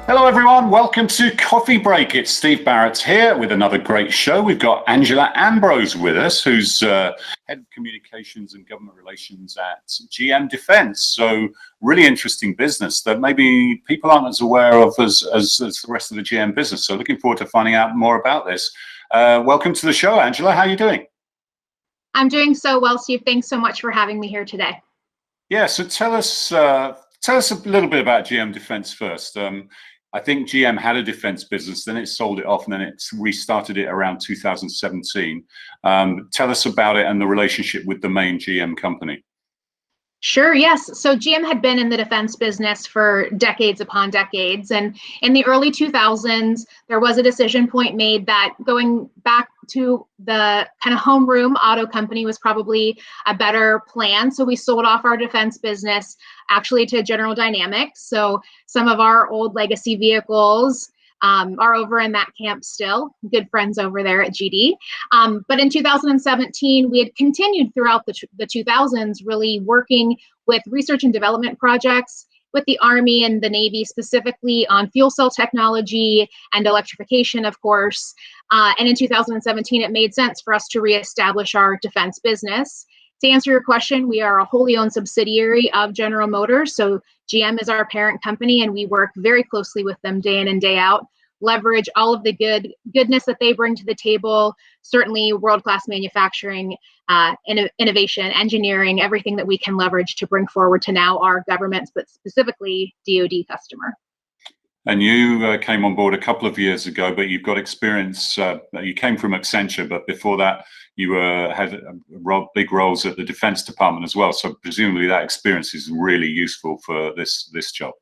Hello everyone, welcome to Coffee Break. It's Steve Barrett here with another great show. We've got Angela Ambrose with us, who's Head of Communications and Government Relations at GM Defence. So really interesting business that maybe people aren't as aware of as the rest of the GM business. So looking forward to finding out more about this. Welcome to the show, Angela. How are you doing? I'm doing so well, Steve. Thanks so much for having me here today. Yeah, so tell us a little bit about GM Defence first. I think GM had a defense business, then it sold it off, and then it restarted it around 2017. Tell us about it and the relationship with the main GM company. Sure, yes. So GM had been in the defense business for decades upon decades. And in the early 2000s, there was a decision point made that going back to the kind of homeroom auto company was probably a better plan. So we sold off our defense business actually to General Dynamics. So some of our old legacy vehicles are over in that camp still, good friends over there at GD. But in 2017, we had continued throughout the 2000s really working with research and development projects with the Army and the Navy, specifically on fuel cell technology and electrification, of course. And in 2017, it made sense for us to reestablish our defense business. To answer your question, we are a wholly owned subsidiary of General Motors. So GM is our parent company, and we work very closely with them day in and day out, leverage all of the goodness that they bring to the table, certainly world-class manufacturing, innovation, engineering, everything that we can leverage to bring forward to now our governments, but specifically DoD customer. And you came on board a couple of years ago, but you've got experience. You came from Accenture, but before that, you had big roles at the Defense Department as well. So presumably that experience is really useful for this job.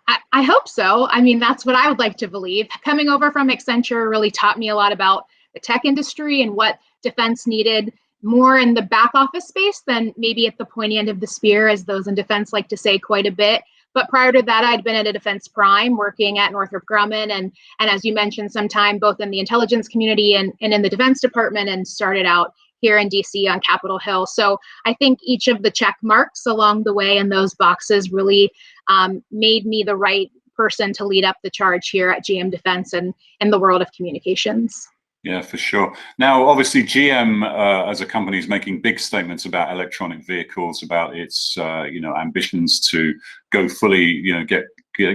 I hope so. I mean, that's what I would like to believe. Coming over from Accenture really taught me a lot about the tech industry and what defense needed more in the back office space than maybe at the pointy end of the spear, as those in defense like to say quite a bit. But prior to that, I'd been at a defense prime working at Northrop Grumman. And as you mentioned, sometime both in the intelligence community and in the Defense Department, and started out here in DC on Capitol Hill. So I think each of the check marks along the way in those boxes really made me the right person to lead up the charge here at GM Defense and in the world of communications. Yeah, for sure. Now, obviously, GM as a company is making big statements about electronic vehicles, about its ambitions to go fully, get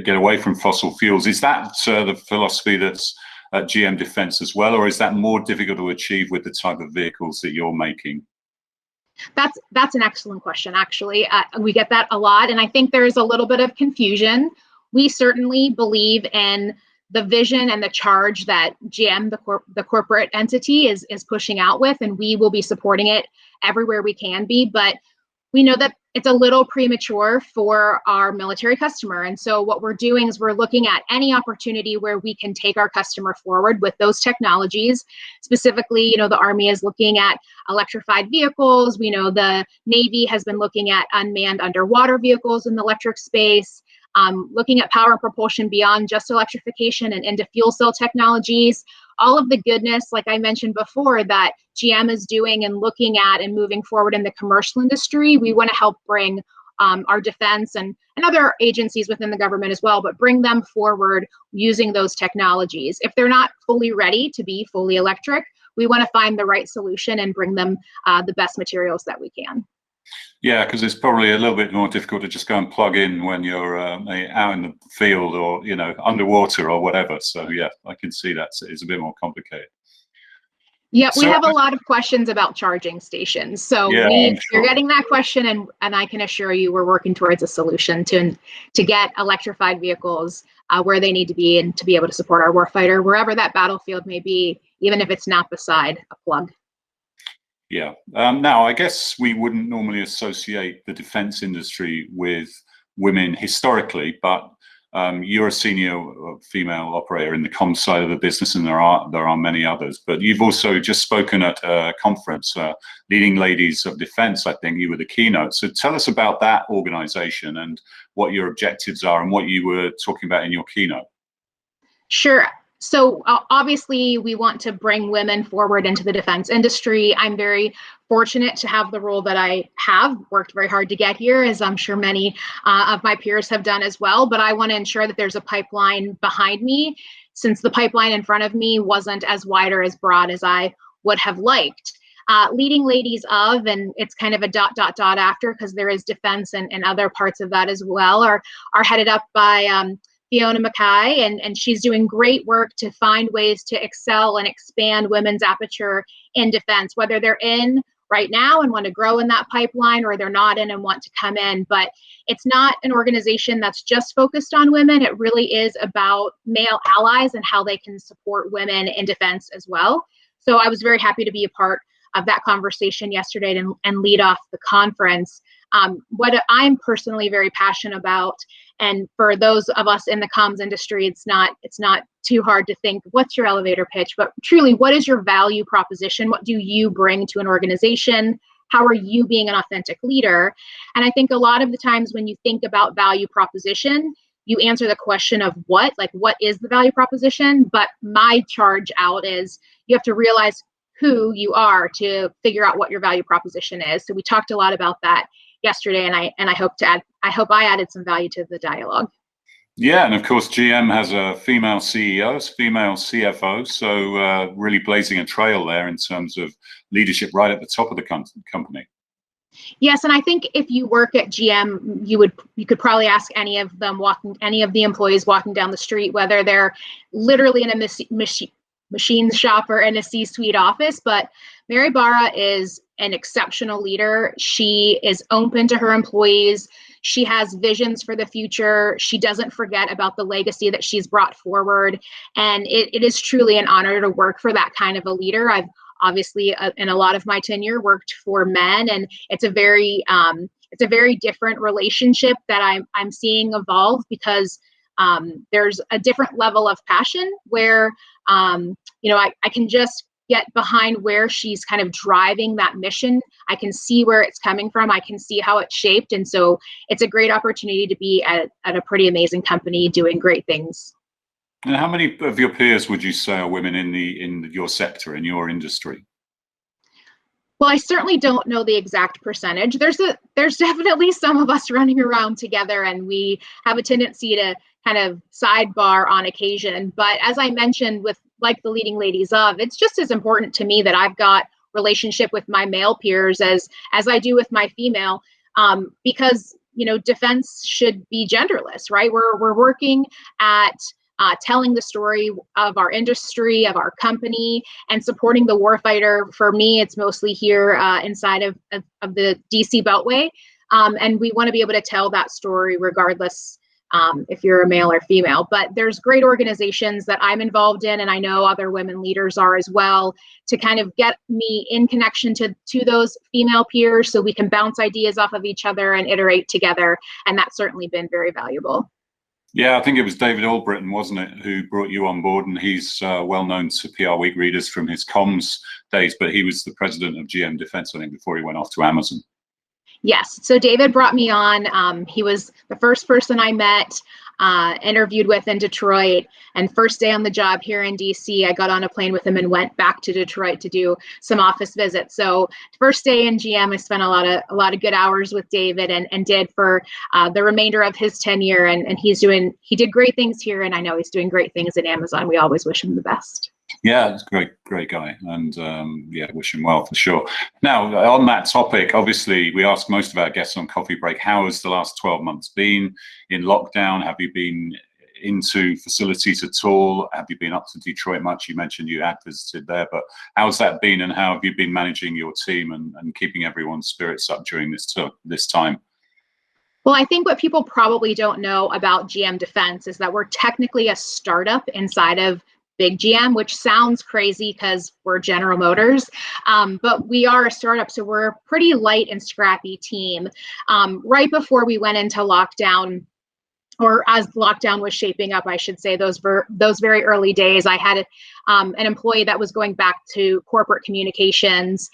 away from fossil fuels. Is that the philosophy that's at GM Defense as well, or is that more difficult to achieve with the type of vehicles that you're making? That's an excellent question, actually. We get that a lot, and I think there's a little bit of confusion. We certainly believe in the vision and the charge that GM, the corporate entity, is pushing out with, and we will be supporting it everywhere we can be. But we know that it's a little premature for our military customer. And so what we're doing is we're looking at any opportunity where we can take our customer forward with those technologies. Specifically, the Army is looking at electrified vehicles. We know the Navy has been looking at unmanned underwater vehicles in the electric space. Looking at power and propulsion beyond just electrification and into fuel cell technologies, all of the goodness, like I mentioned before, that GM is doing and looking at and moving forward in the commercial industry, we want to help bring our defense and other agencies within the government as well, but bring them forward using those technologies. If they're not fully ready to be fully electric, we want to find the right solution and bring them the best materials that we can. Yeah, because it's probably a little bit more difficult to just go and plug in when you're out in the field or underwater or whatever. So yeah, I can see that it's a bit more complicated. Yeah, we have a lot of questions about charging stations. So yeah, you're getting that question, and I can assure you we're working towards a solution to get electrified vehicles where they need to be and to be able to support our warfighter wherever that battlefield may be, even if it's not beside a plug. Yeah. Now, I guess we wouldn't normally associate the defense industry with women historically, but you're a senior female operator in the comms side of the business, and there are many others. But you've also just spoken at a conference, Leading Ladies of Defense. I think you were the keynote. So tell us about that organization and what your objectives are and what you were talking about in your keynote. Sure. So obviously we want to bring women forward into the defense industry. I'm very fortunate to have the role that I have, worked very hard to get here, as I'm sure many of my peers have done as well. But I want to ensure that there's a pipeline behind me, since the pipeline in front of me wasn't as wide or as broad as I would have liked. Leading ladies of, and it's kind of a ... after, because there is defense and other parts of that as well, are headed up by Fiona Mackay, and she's doing great work to find ways to excel and expand women's aperture in defense, whether they're in right now and want to grow in that pipeline, or they're not in and want to come in. But it's not an organization that's just focused on women. It really is about male allies and how they can support women in defense as well. So I was very happy to be a part of that conversation yesterday and lead off the conference. What I'm personally very passionate about, and for those of us in the comms industry, it's not too hard to think, what's your elevator pitch? But truly, what is your value proposition? What do you bring to an organization? How are you being an authentic leader? And I think a lot of the times when you think about value proposition, you answer the question of what is the value proposition? But my charge out is you have to realize who you are to figure out what your value proposition is. So we talked a lot about that yesterday, and I hope I added some value to the dialogue. Yeah, and of course GM has a female CEO, female CFO, so really blazing a trail there in terms of leadership right at the top of the company. Yes, and I think if you work at GM, you could probably ask any of the employees walking down the street, whether they're literally in a machine shop or in a C-suite office. But Mary Barra is an exceptional leader. She is open to her employees. She has visions for the future. She doesn't forget about the legacy that she's brought forward. And it is truly an honor to work for that kind of a leader. I've obviously, in a lot of my tenure, worked for men, and it's a very different relationship that I'm seeing evolve, because there's a different level of passion where I can just get behind where she's kind of driving that mission. I can see where it's coming from. I can see how it's shaped. And so it's a great opportunity to be at a pretty amazing company doing great things. And how many of your peers would you say are women in your sector, in your industry? Well, I certainly don't know the exact percentage. There's definitely some of us running around together, and we have a tendency to kind of sidebar on occasion. But as I mentioned, with like the leading ladies of, it's just as important to me that I've got relationship with my male peers as I do with my female, because defense should be genderless, right? We're working at telling the story of our industry, of our company, and supporting the warfighter. For me, it's mostly here inside of the DC Beltway. And we want to be able to tell that story regardless if you're a male or female. But there's great organizations that I'm involved in, and I know other women leaders are as well, to kind of get me in connection to those female peers so we can bounce ideas off of each other and iterate together. And that's certainly been very valuable. Yeah, I think it was David Albritton, wasn't it, who brought you on board, and he's well known to PR Week readers from his comms days, but he was the president of GM Defense, I think, before he went off to Amazon. Yes, so David brought me on. He was the first person I met, interviewed with in Detroit, and first day on the job here in DC, I got on a plane with him and went back to Detroit to do some office visits. So first day in GM, I spent a lot of good hours with David, and did for the remainder of his tenure. And he did great things here, and I know he's doing great things at Amazon. We always wish him the best. Yeah, it's a great guy, and yeah, wish him well for sure. Now, on that topic, obviously, we ask most of our guests on Coffee Break, how has the last 12 months been in lockdown? Have you been into facilities at all? Have you been up to Detroit much? You mentioned you had visited there, but how's that been, and how have you been managing your team and keeping everyone's spirits up during this time? Well, I think what people probably don't know about GM Defense is that we're technically a startup inside of Big GM, which sounds crazy because we're General Motors, but we are a startup, so we're a pretty light and scrappy team. Right before we went into lockdown, or as lockdown was shaping up, I should say, those very early days, I had an employee that was going back to corporate communications.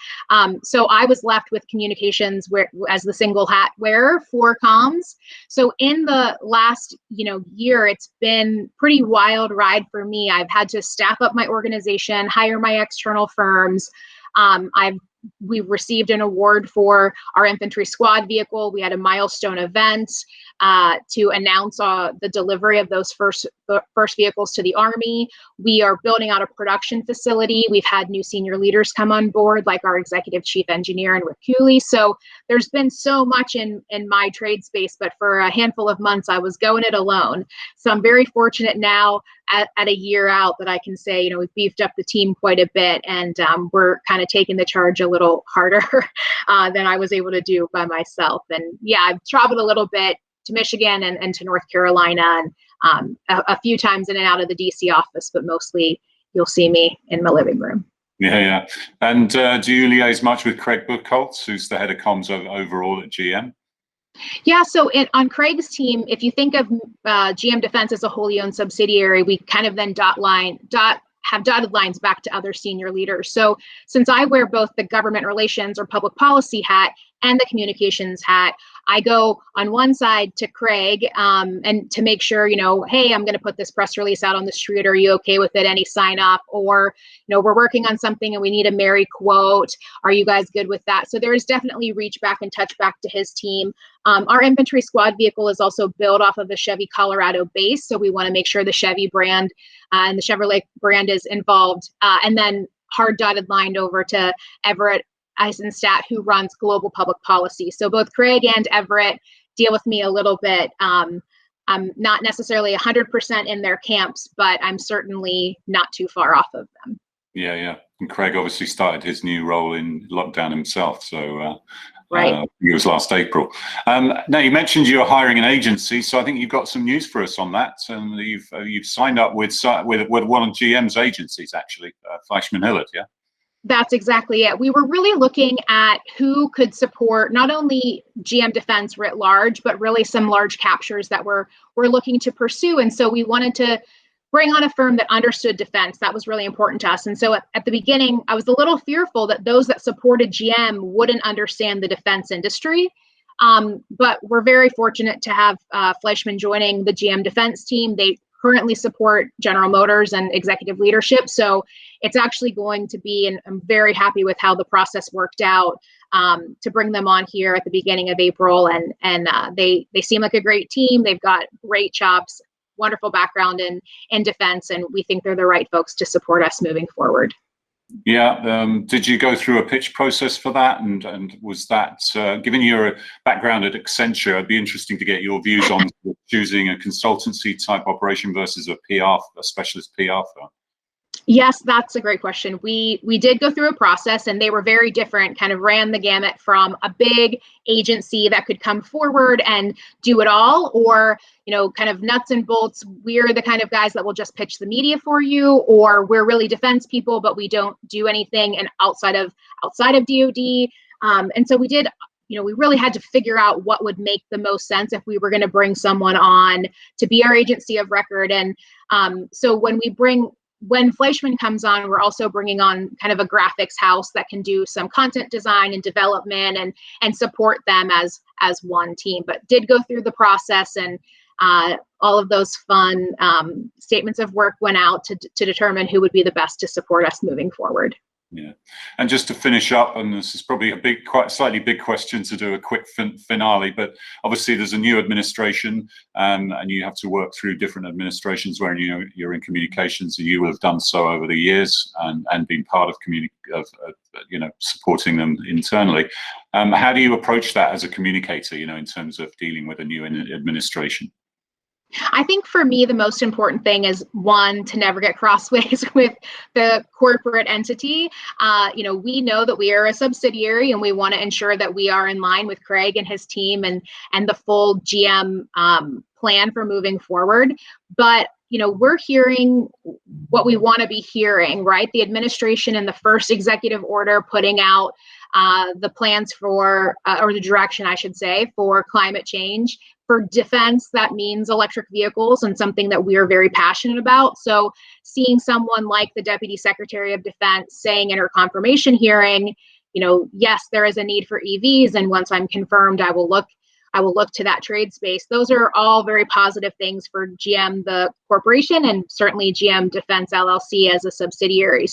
So I was left with communications as the single hat wearer for comms. So in the last, year, it's been pretty wild ride for me. I've had to staff up my organization, hire my external firms. We received an award for our infantry squad vehicle. We had a milestone event to announce the delivery of those first vehicles to the Army. We are building out a production facility. We've had new senior leaders come on board, like our executive chief engineer and Rick Cooley. So there's been so much in my trade space, but for a handful of months, I was going it alone. So I'm very fortunate now at a year out that I can say, we've beefed up the team quite a bit, and we're kind of taking the charge a little harder than I was able to do by myself. And yeah, I've traveled a little bit to Michigan and to North Carolina, and a few times in and out of the DC office, but mostly you'll see me in my living room. Yeah. And do you liaise much with Craig Buckholtz, who's the head of comms overall at GM? Yeah, so on Craig's team, if you think of GM Defense as a wholly owned subsidiary, we kind of then have dotted lines back to other senior leaders. So since I wear both the government relations or public policy hat and the communications hat, I go on one side to Craig and to make sure, hey, I'm going to put this press release out on the street. Are you okay with it? Any sign up? Or, we're working on something and we need a Mary quote. Are you guys good with that? So there is definitely reach back and touch back to his team. Our infantry squad vehicle is also built off of the Chevy Colorado base. So we want to make sure the Chevy brand and the Chevrolet brand is involved. And then hard dotted line over to Everett Eisenstadt, who runs global public policy. So both Craig and Everett deal with me a little bit. I'm not necessarily 100% in their camps, but I'm certainly not too far off of them. Yeah. And Craig obviously started his new role in lockdown himself. So right. It was last April. Now you mentioned you're hiring an agency, so I think you've got some news for us on that. You've signed up with one of GM's agencies, actually, Fleischmann Hillard, yeah. That's exactly it. We were really looking at who could support not only GM Defense writ large, but really some large captures that we're looking to pursue. And so we wanted to bring on a firm that understood defense. That was really important to us. And so at the beginning, I was a little fearful that those that supported GM wouldn't understand the defense industry. But we're very fortunate to have Fleischmann joining the GM Defense team. They currently support General Motors and executive leadership. So it's actually going to be, and I'm very happy with how the process worked out to bring them on here at the beginning of April. And they seem like a great team. They've got great chops, wonderful background in defense, and we think they're the right folks to support us moving forward. Yeah. Did you go through a pitch process for that? And was that, given your background at Accenture, it'd be interesting to get your views on choosing a consultancy type operation versus a specialist PR firm? Yes, that's a great question. We did go through a process, and they were very different, kind of ran the gamut from a big agency that could come forward and do it all, or, kind of nuts and bolts. We're the kind of guys that will just pitch the media for you, or we're really defense people, but we don't do anything and outside of DoD. And so we did, we really had to figure out what would make the most sense if we were going to bring someone on to be our agency of record. And so when Fleischmann comes on, we're also bringing on kind of a graphics house that can do some content design and development and support them as one team. But did go through the process, and all of those fun statements of work went out to determine who would be the best to support us moving forward. Yeah. And just to finish up, and this is probably quite slightly big question to do a quick finale, but obviously there's a new administration, and you have to work through different administrations where you're in communications, and you will have done so over the years and been part of supporting them internally. How do you approach that as a communicator, in terms of dealing with a new administration? I think for me, the most important thing is, one, to never get crossways with the corporate entity. We know that we are a subsidiary, and we want to ensure that we are in line with Craig and his team and the full GM plan for moving forward. But we're hearing what we want to be hearing, right? The administration in the first executive order putting out the plans for, or the direction, I should say, for climate change, for defense, that means electric vehicles and something that we are very passionate about. So seeing someone like the Deputy Secretary of Defense saying in her confirmation hearing, yes, there is a need for EVs, and once I'm confirmed, I will look to that trade space. Those are all very positive things for GM, the corporation, and certainly GM Defense LLC as a subsidiary.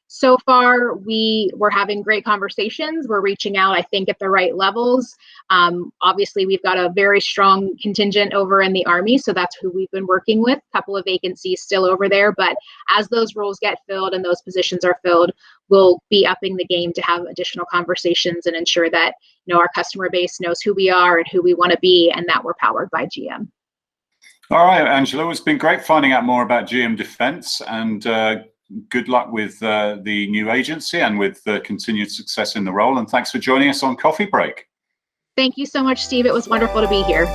So far, we're having great conversations. We're reaching out, I think, at the right levels. Obviously, we've got a very strong contingent over in the Army, so that's who we've been working with. A couple of vacancies still over there, but as those roles get filled and those positions are filled, we'll be upping the game to have additional conversations and ensure that our customer base knows who we are and who we want to be, and that we're powered by GM. All right, Angela, it's been great finding out more about GM Defense, and good luck with the new agency and with continued success in the role. And thanks for joining us on Coffee Break. Thank you so much, Steve. It was wonderful to be here.